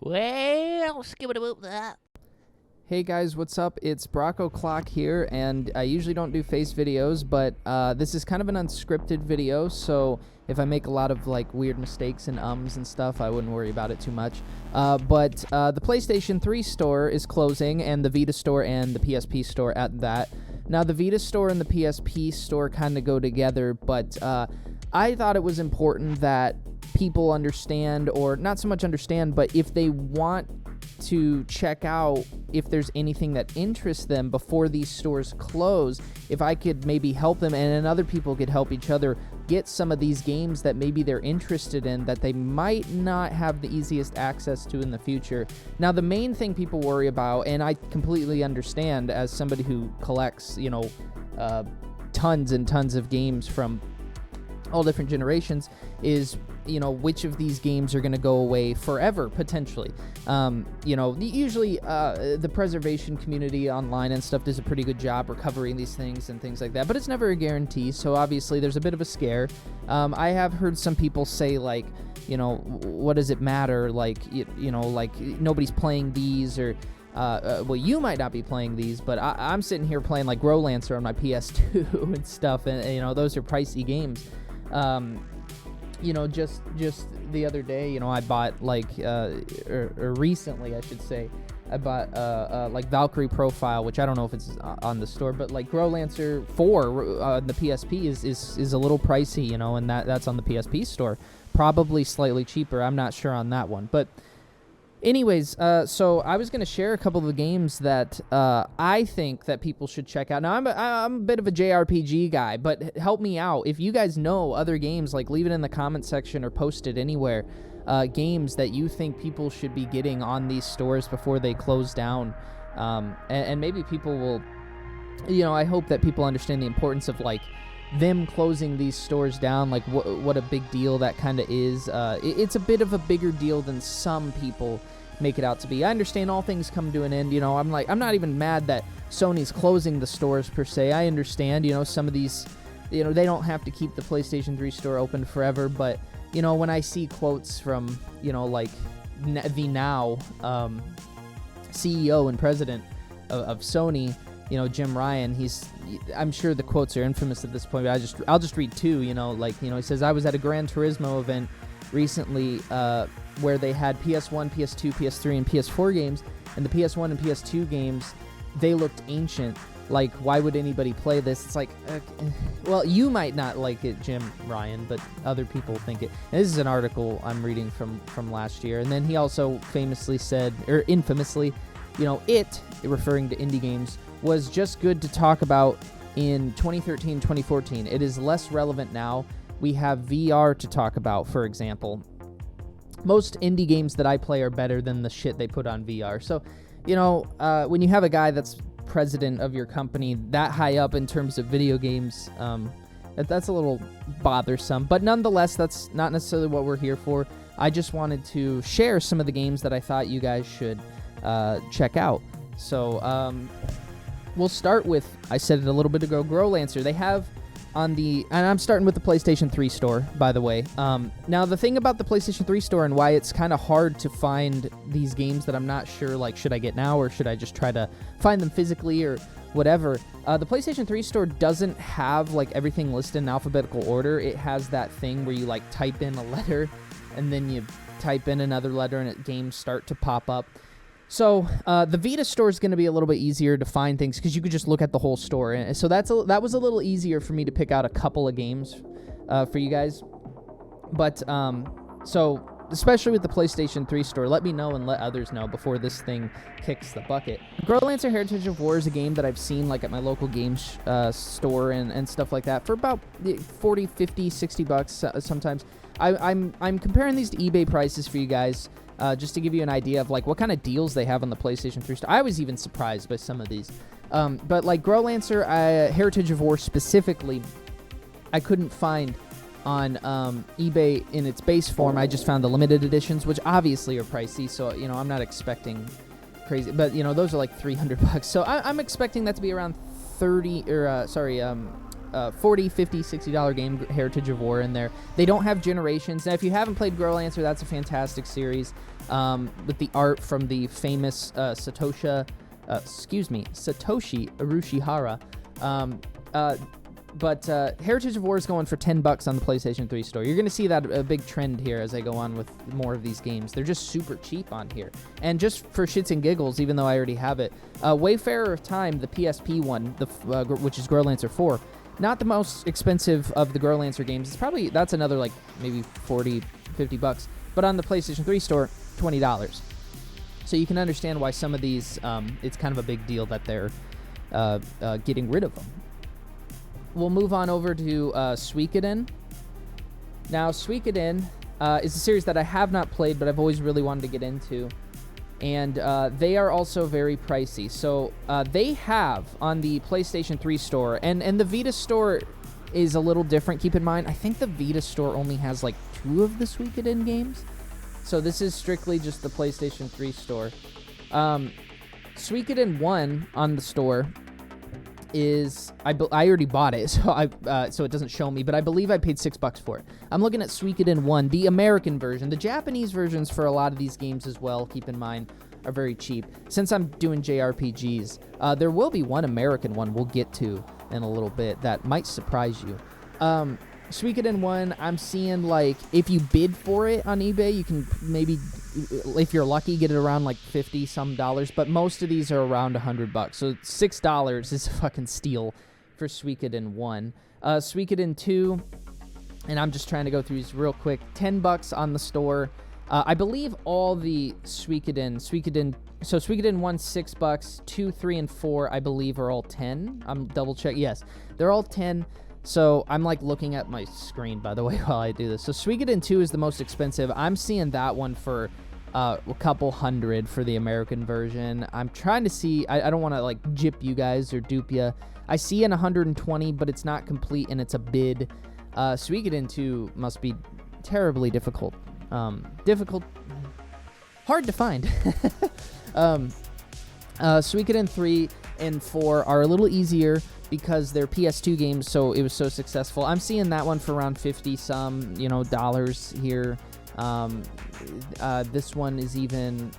Well, skip it about that. Hey guys, what's up? It's Brock O'Clock here, and I usually don't do face videos, but this is kind of an unscripted video, so if I make a lot of like weird mistakes and ums and stuff, I wouldn't worry about it too much. But the PlayStation 3 store is closing, and the Vita store and the PSP store at that. Now, the Vita store and the PSP store kind of go together, but I thought it was important that people understand, or not so much understand, but if they want to check out if there's anything that interests them before these stores close, if I could maybe help them and then other people could help each other get some of these games that maybe they're interested in that they might not have the easiest access to in the future. Now, the main thing people worry about, and I completely understand as somebody who collects, tons and tons of games from all different generations, is which of these games are going to go away forever, potentially. Usually the preservation community online and stuff does a pretty good job recovering these things and things like that, but it's never a guarantee, so obviously there's a bit of a scare. I have heard some people say, like, what does it matter, like, like nobody's playing these, or well, you might not be playing these, but I'm sitting here playing like Growlancer on my PS2 and stuff, and those are pricey games. Just the other day, I bought or recently, I should say, I bought like Valkyrie Profile, which I don't know if it's on the store, but like Growlancer 4 on the PSP is a little pricey, and that's on the PSP store. Probably slightly cheaper. I'm not sure on that one, but anyways, so I was going to share a couple of the games that I think that people should check out. Now, I'm a bit of a JRPG guy, but help me out. If you guys know other games, like leave it in the comment section or post it anywhere, games that you think people should be getting on these stores before they close down. And maybe people will, I hope that people understand the importance of, like, them closing these stores down, like what a big deal that kind of is. It's a bit of a bigger deal than some people make it out to be. I understand all things come to an end. I'm not even mad that Sony's closing the stores per se. I understand, some of these, they don't have to keep the PlayStation 3 store open forever, but when I see quotes from like the now CEO and president of Sony, Jim Ryan, I'm sure the quotes are infamous at this point, but I'll just read two, he says, "I was at a Gran Turismo event recently where they had PS1, PS2, PS3, and PS4 games, and the PS1 and PS2 games, they looked ancient. Like, why would anybody play this?" It's like, well, you might not like it, Jim Ryan, but other people think it. And this is an article I'm reading from last year. And then he also famously said, or infamously, it, referring to indie games, was just good to talk about in 2013, 2014. It is less relevant now. We have VR to talk about, for example. Most indie games that I play are better than the shit they put on VR. So, when you have a guy that's president of your company that high up in terms of video games, that's a little bothersome. But nonetheless, that's not necessarily what we're here for. I just wanted to share some of the games that I thought you guys should check out. So, we'll start with, I said it a little bit ago, Growlancer. They have and I'm starting with the PlayStation 3 store, by the way. Now, the thing about the PlayStation 3 store and why it's kind of hard to find these games that I'm not sure, like, should I get now or should I just try to find them physically or whatever, the PlayStation 3 store doesn't have, like, everything listed in alphabetical order. It has that thing where you, like, type in a letter and then you type in another letter and games start to pop up. So the Vita store is going to be a little bit easier to find things because you could just look at the whole store. And so that was a little easier for me to pick out a couple of games for you guys. But so especially with the PlayStation 3 store, let me know and let others know before this thing kicks the bucket. Growlancer Heritage of War is a game that I've seen like at my local games store and stuff like that for about 40, 50, 60 bucks sometimes. I'm comparing these to eBay prices for you guys. Just to give you an idea of like what kind of deals they have on the PlayStation 3 store. I was even surprised by some of these. But like Growlancer, Heritage of War specifically, I couldn't find on eBay in its base form. I just found the limited editions, which obviously are pricey. So, I'm not expecting crazy. But, those are like $300. So I'm expecting that to be around $40, $50, $60 game, Heritage of War in there. They don't have generations. Now, if you haven't played Girl Answer, that's a fantastic series with the art from the famous Satoshi Urushihara. But Heritage of War is going for $10 on the PlayStation 3 store. You're going to see that a big trend here as I go on with more of these games. They're just super cheap on here. And just for shits and giggles, even though I already have it, Wayfarer of Time, the PSP one, which is Girl Answer 4, not the most expensive of the Girl Answer games. It's probably, that's another like maybe $40, $50. But on the PlayStation 3 store, $20. So you can understand why some of these, it's kind of a big deal that they're getting rid of them. We'll move on over to Suikoden. Now, Suikoden is a series that I have not played, but I've always really wanted to get into. And they are also very pricey. So they have on the PlayStation 3 store, and the Vita store is a little different. Keep in mind, I think the Vita store only has like 2 of the Suikoden games. So this is strictly just the PlayStation 3 store. Suikoden 1 on the store is I already bought it, so it doesn't show me, but I believe I paid $6 for it. I'm looking at Suikoden 1, the American version. The Japanese versions for a lot of these games as well, keep in mind, are very cheap. Since I'm doing JRPGs, there will be one American one we'll get to in a little bit that might surprise you. Suikoden 1, I'm seeing, like, if you bid for it on eBay, you can maybe, if you're lucky, get it around, like, $50-some, but most of these are around $100. So $6 is a fucking steal for Suikoden 1. Suikoden 2, and I'm just trying to go through these real quick, $10 on the store. I believe all the Suikoden, so Suikoden 1, $6, 2, 3, and 4, I believe, are all 10. I'm double check. Yes, they're all 10. So I'm like looking at my screen, by the way, while I do this. So Suikoden 2 is the most expensive. I'm seeing that one for a couple $100 for the American version. I'm trying to see. I don't want to like jip you guys or dupe you. I see an $120, but it's not complete and it's a bid. Suikoden 2 must be terribly difficult. Hard to find. Suikoden 3 and 4 are a little easier because they're PS2 games, so it was so successful. I'm seeing that one for around $50-some, dollars here. This one is even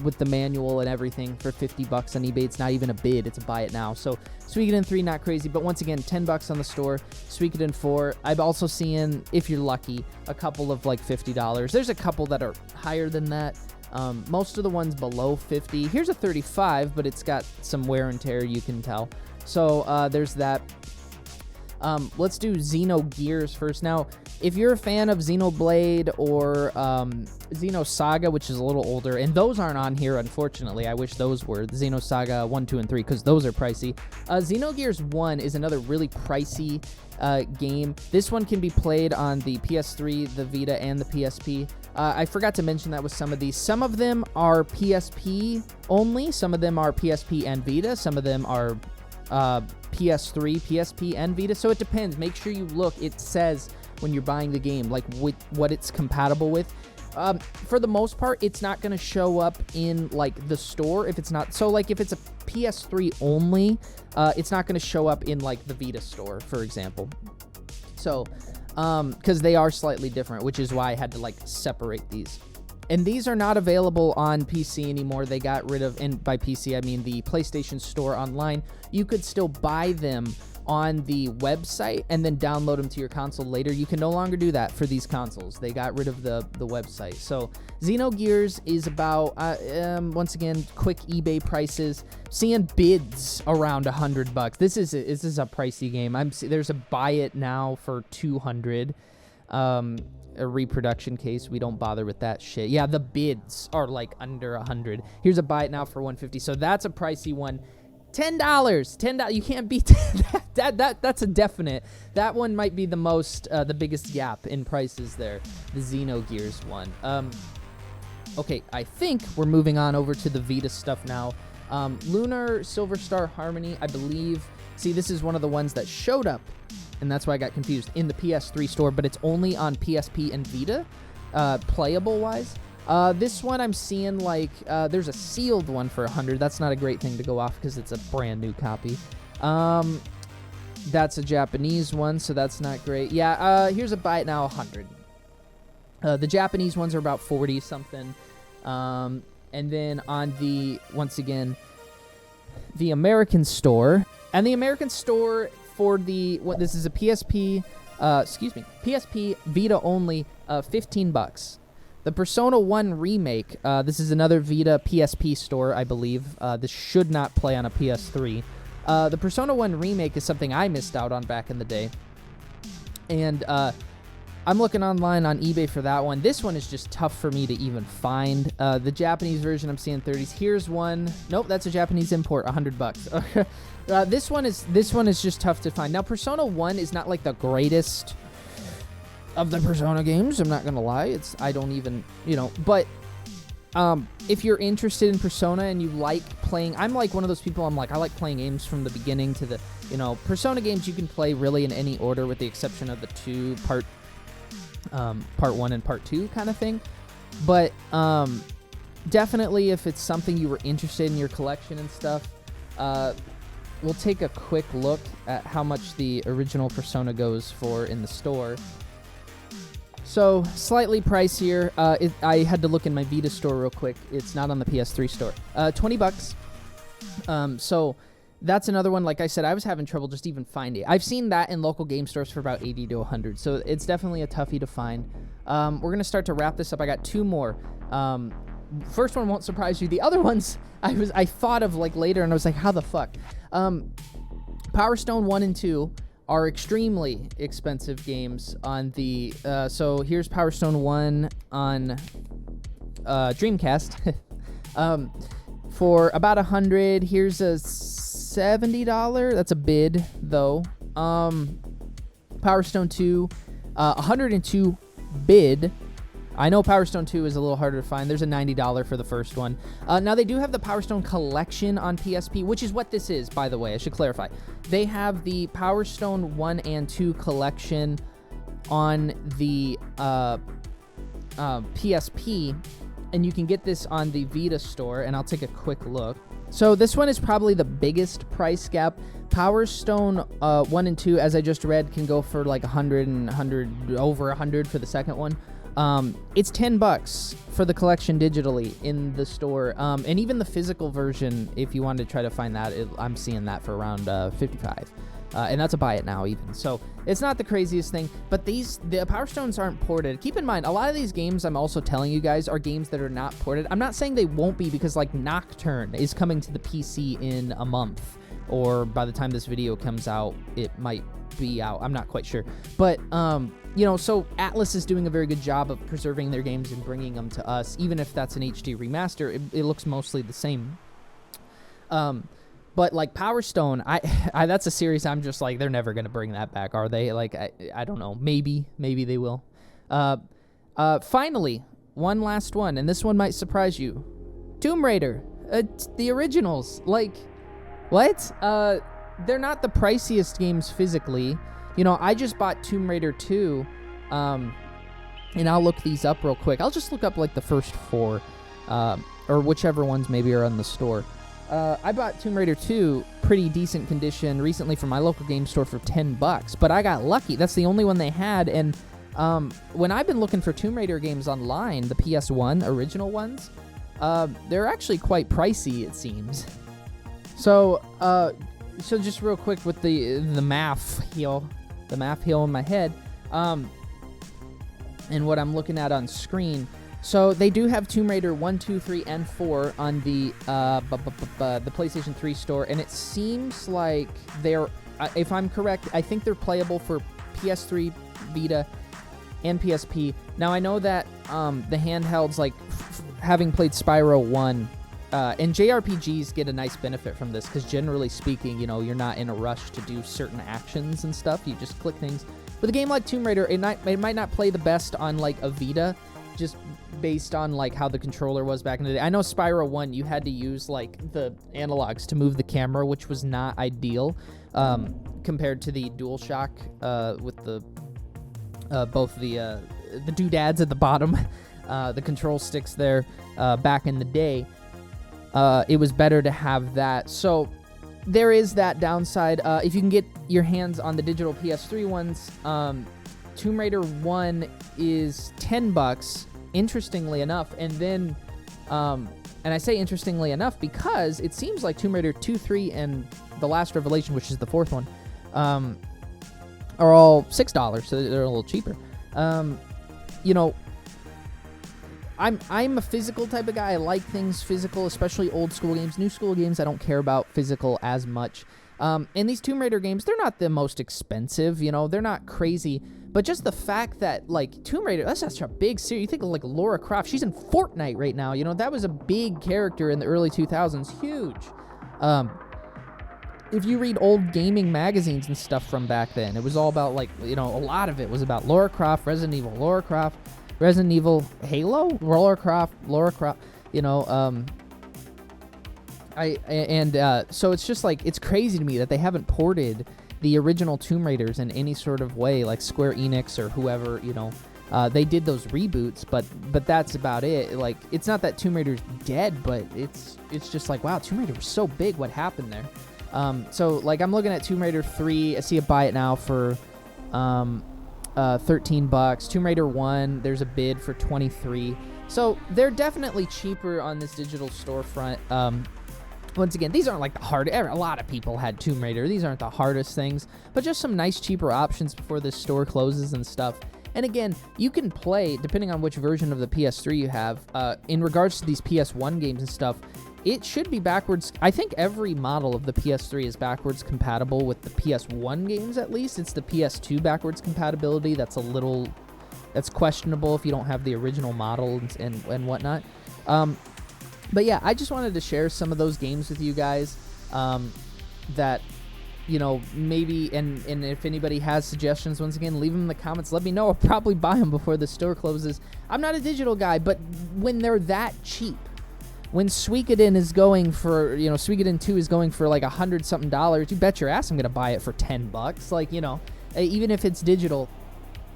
with the manual and everything for $50 on eBay. It's not even a bid; it's a buy it now. So Suikoden 3 not crazy, but once again, $10 on the store. Suikoden 4, I'm also seeing, if you're lucky, a couple of like $50. There's a couple that are higher than that. Most of the ones below 50. Here's a 35, but it's got some wear and tear, you can tell. So there's that. Let's do Xeno Gears first. Now, if you're a fan of Xenoblade or Xeno Saga, which is a little older, and those aren't on here, unfortunately. I wish those were. The Xeno Saga 1, 2, and 3, because those are pricey. Xeno Gears 1 is another really pricey game. This one can be played on the PS3, the Vita, and the PSP. I forgot to mention that with some of these. Some of them are PSP only. Some of them are PSP and Vita. Some of them are PS3, PSP, and Vita. So it depends. Make sure you look. It says when you're buying the game, like what it's compatible with. For the most part, it's not going to show up in like the store if it's not. So like if it's a PS3 only, it's not going to show up in like the Vita store, for example. So, because they are slightly different, which is why I had to like separate these. And these are not available on PC anymore. They got rid of, and by PC I mean the PlayStation Store online. You could still buy them on the website and then download them to your console later. You can no longer do that for these consoles. They got rid of the website. So Xeno Gears is about, once again, quick eBay prices. Seeing bids around $100. This is a pricey game. There's a buy it now for $200. A reproduction case, we don't bother with that shit. Yeah, the bids are like under $100. Here's a buy it now for $150. So that's a pricey one. $10. You can't beat that. That's a definite. That one might be the biggest gap in prices there. The Xeno Gears one. Okay, I think we're moving on over to the Vita stuff now. Lunar Silver Star Harmony, I believe. See, this is one of the ones that showed up, and that's why I got confused, in the PS3 store, but it's only on PSP and Vita, playable-wise. This one I'm seeing, like, there's a sealed one for $100. That's not a great thing to go off because it's a brand new copy. That's a Japanese one, so that's not great. Yeah, here's a buy it now 100. The Japanese ones are about 40 something. And then on the, once again, the American store. And the American store for the, what this is a PSP, PSP Vita only, $15. The Persona 1 remake, this is another Vita PSP store, I believe. This should not play on a PS3. The Persona 1 remake is something I missed out on back in the day. And I'm looking online on eBay for that one. This one is just tough for me to even find. The Japanese version, I'm seeing 30s. Here's one. Nope, that's a Japanese import, $100. This one is just tough to find. Now, Persona 1 is not like the greatest of the Persona games. I'm not going to lie. I don't even, but if you're interested in Persona and you like playing, I'm like one of those people, I like playing games from the beginning to the, Persona games you can play really in any order with the exception of the two part 1 and part 2 kind of thing. But definitely if it's something you were interested in your collection and stuff, we'll take a quick look at how much the original Persona goes for in the store. So, slightly pricier. I had to look in my Vita store real quick. It's not on the PS3 store. $20. So, that's another one. Like I said, I was having trouble just even finding it. I've seen that in local game stores for about 80 to 100. So, it's definitely a toughie to find. We're going to start to wrap this up. I got two more. First one won't surprise you. The other ones, I thought of like later, and I was like, how the fuck? Power Stone 1 and 2 are extremely expensive games on the so here's Power Stone 1 on Dreamcast for about $100. Here's a $70. That's a bid though. Power Stone 2 $102 bid. I know Power Stone 2 is a little harder to find. There's a $90 for the first one. Now, they do have the Power Stone Collection on PSP, which is what this is, by the way. I should clarify. They have the Power Stone 1 and 2 Collection on the PSP, and you can get this on the Vita store, and I'll take a quick look. So this one is probably the biggest price gap. Power Stone 1 and 2, as I just read, can go for like over 100 for the second one. It's $10 for the collection digitally in the store. And even the physical version, if you want to try to find that, I'm seeing that for around $55. And that's a buy it now even. So it's not the craziest thing, but the Power Stones aren't ported. Keep in mind, a lot of these games I'm also telling you guys are games that are not ported. I'm not saying they won't be, because like Nocturne is coming to the PC in a month, or by the time this video comes out, it might be out. I'm not quite sure. But, so Atlas is doing a very good job of preserving their games and bringing them to us. Even if that's an HD remaster, it looks mostly the same. But like Power Stone, I that's a series I'm just like, they're never going to bring that back, are they? Like, I don't know. Maybe they will. Finally, one last one, and this one might surprise you. Tomb Raider. The originals. Like, what? They're not the priciest games physically. I just bought Tomb Raider 2, and I'll look these up real quick. I'll just look up, like, the first 4, or whichever ones maybe are in the store. I bought Tomb Raider 2, pretty decent condition, recently from my local game store for $10, but I got lucky. That's the only one they had, and when I've been looking for Tomb Raider games online, the PS1 original ones, they're actually quite pricey, it seems. So just real quick with the math heel in my head, and what I'm looking at on screen. So they do have Tomb Raider 1, 2, 3, and 4 on the PlayStation 3 store, and it seems like they're, if I'm correct, I think they're playable for PS3, Vita, and PSP. Now I know that the handhelds, like having played Spyro 1. And JRPGs get a nice benefit from this, because generally speaking, you're not in a rush to do certain actions and stuff. You just click things. With a game like Tomb Raider, it might not play the best on like a Vita, just based on like how the controller was back in the day. I know Spyro 1, you had to use like the analogs to move the camera, which was not ideal compared to the DualShock with the both the doodads at the bottom, the control sticks there back in the day. It was better to have that. So there is that downside. If you can get your hands on the digital PS3 ones, Tomb Raider 1 is $10, interestingly enough, and then, and I say interestingly enough because it seems like Tomb Raider 2, 3, and The Last Revelation, which is the fourth one, are all $6, so they're a little cheaper. You know, I'm a physical type of guy. I like things physical, especially old school games. New school games, I don't care about physical as much. And these Tomb Raider games, they're not the most expensive, you know, they're not crazy. But just the fact that, like, Tomb Raider, that's such a big series. You think of, like, Lara Croft. She's in Fortnite right now. You know, that was a big character in the early 2000s. Huge. If you read old gaming magazines and stuff from back then, it was all about, like, you know, a lot of it was about Lara Croft, Resident Evil, Lara Croft, Resident Evil, Halo, Lara Croft, you know, so it's just, like, it's crazy to me that they haven't ported the original Tomb Raiders in any sort of way, like Square Enix or whoever, you know. They did those reboots, but that's about it. Like, it's not that Tomb Raider's dead, but it's just like, wow, Tomb Raider was so big, what happened there? So, like, I'm looking at Tomb Raider 3, I see a buy it now for $13. Tomb Raider 1, there's a bid for $23. So, they're definitely cheaper on this digital storefront. Once again, these aren't like the hard. A lot of people had Tomb Raider. These aren't the hardest things, but just some nice cheaper options before this store closes and stuff. And again, you can play, depending on which version of the PS3 you have, in regards to these PS1 games and stuff, it should be backwards. I think every model of the PS3 is backwards compatible with the PS1 games, at least. It's the PS2 backwards compatibility that's that's questionable if you don't have the original model and whatnot. But yeah, I just wanted to share some of those games with you guys that, you know, maybe, and if anybody has suggestions, once again, leave them in the comments. Let me know. I'll probably buy them before the store closes. I'm not a digital guy, but when they're that cheap, when Suikoden is going for, you know, Suikoden 2 is going for like $100-something, you bet your ass I'm going to buy it for $10. Like, you know, even if it's digital.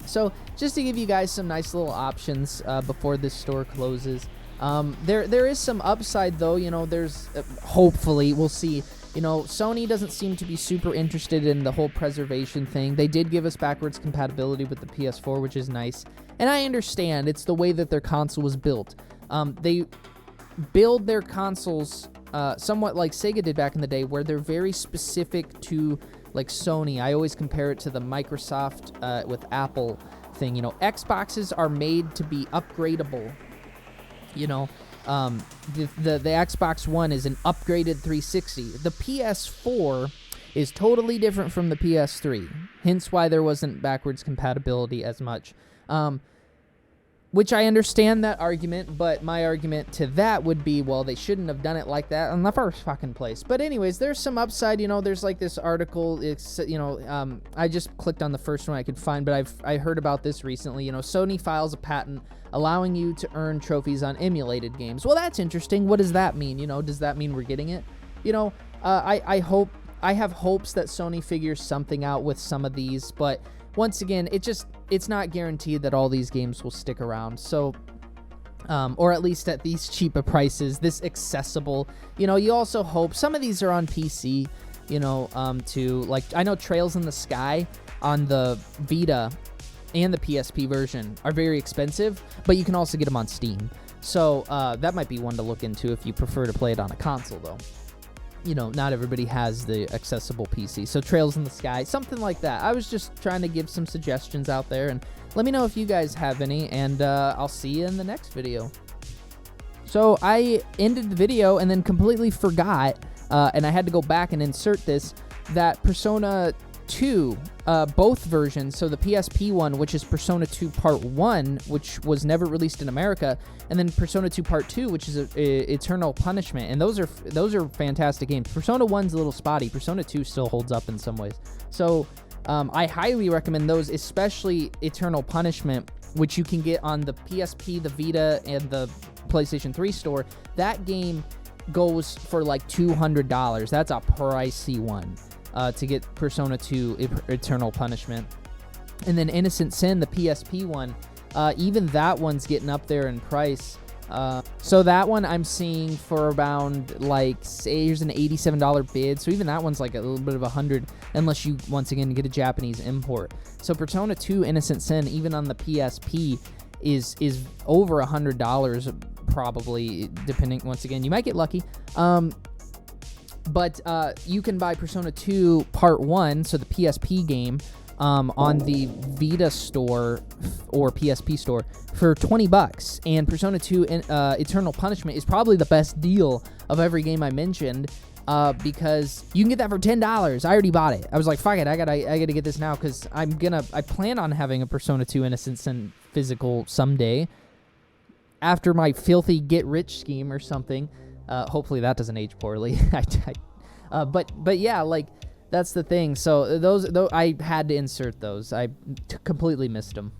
So just to give you guys some nice little options before this store closes. There is some upside though, you know, there's hopefully, we'll see, you know, Sony doesn't seem to be super interested in the whole preservation thing. They did give us backwards compatibility with the PS4, which is nice, and I understand it's the way that their console was built. They build their consoles somewhat like Sega did back in the day, where they're very specific to, like, Sony. I always compare it to the Microsoft with Apple thing. You know, Xboxes are made to be upgradable. You know, the Xbox One is an upgraded 360. The PS4 is totally different from the PS3, hence why there wasn't backwards compatibility as much. Which I understand that argument, but my argument to that would be, well, they shouldn't have done it like that in the first fucking place. But anyways, there's some upside, you know, there's like this article, it's, you know, I just clicked on the first one I could find, but I heard about this recently. You know, Sony files a patent allowing you to earn trophies on emulated games. Well, that's interesting. What does that mean? You know, does that mean we're getting it? You know, I have hopes that Sony figures something out with some of these, but once again, it's not guaranteed that all these games will stick around. So, or at least at these cheaper prices, this accessible. You know, you also hope some of these are on PC. You know, to, like, I know Trails in the Sky on the Vita and the PSP version are very expensive, but you can also get them on Steam. So that might be one to look into if you prefer to play it on a console, though. You know, not everybody has the accessible PC. So Trails in the Sky, something like that. I was just trying to give some suggestions out there, and let me know if you guys have any, and I'll see you in the next video. So I ended the video and then completely forgot, and I had to go back and insert this, that Persona 2, both versions, so the PSP one, which is Persona 2 Part 1, which was never released in America, and then Persona 2 Part 2, which is Eternal Punishment, and those are fantastic games. Persona 1's a little spotty. Persona 2 still holds up in some ways. So I highly recommend those, especially Eternal Punishment, which you can get on the PSP, the Vita, and the PlayStation 3 store. That game goes for like $200. That's a pricey one. To get Persona 2 Eternal Punishment. And then Innocent Sin, the PSP one, even that one's getting up there in price. So that one I'm seeing for around, like, say, here's an $87 bid. So even that one's like a little bit of $100, unless you, once again, get a Japanese import. So Persona 2 Innocent Sin, even on the PSP, is over $100 probably, depending, once again, you might get lucky. But you can buy Persona 2 Part 1, so the PSP game, on the Vita store or PSP store for $20. And Persona 2 Eternal Punishment is probably the best deal of every game I mentioned, because you can get that for $10. I already bought it. I was like, fuck it, I gotta get this now, because I plan on having a Persona 2 Innocent Sin physical someday after my filthy get-rich scheme or something. Hopefully that doesn't age poorly. But yeah, like, that's the thing. So those I had to insert those. I completely missed them.